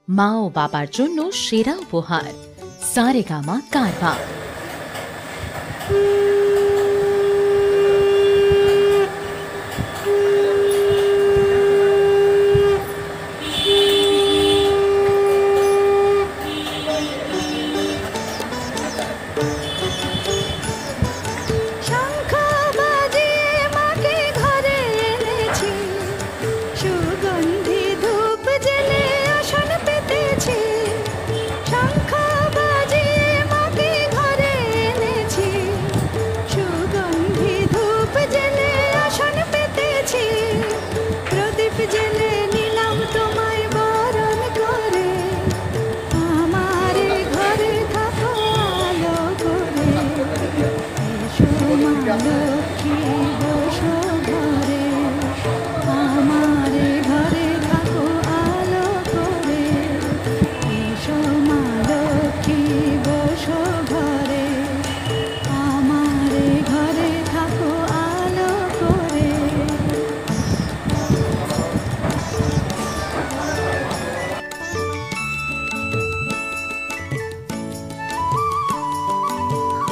মা ও বাবার জন্য সেরা উপহার সারেগামা কারবা।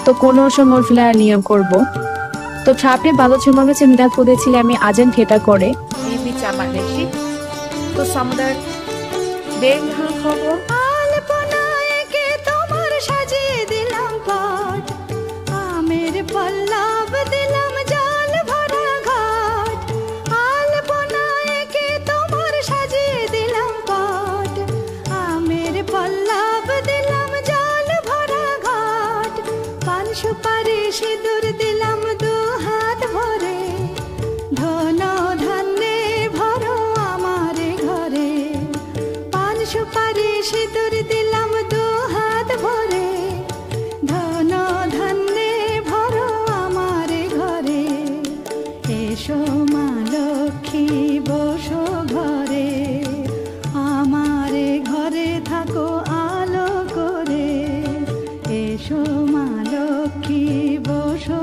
তো কোনো সময় ফ্লায়ার নিয়োগ করব তো ছাপে ভালো চুমাবে চিন্তা করেছিল আমি আজেন থেটা করে বিবি চামানেশি তো সমুদার দেন খবর আলপনায় কে তোমার সাজিয়ে দিলাম পাট আমের পল্লব দিলাম জল ভরা ঘাট আলপনায় কে তোমার সাজিয়ে দিলাম পাট আমের পল্লব দিলাম জল ভরা ঘাট পান সুপারি সিঁদুর দিলাম দু হাত ভরে ধন ধান্যে ভরো আমার ঘরে পান সুপারি সিঁদুর দিলাম দু হাত ভরে ধন ধান্যে ভরো আমার ঘরে এসো মা লক্ষ্মী বসো ঘরে আমার ঘরে থাকো আলো করে এসো মা লক্ষ্মী বসো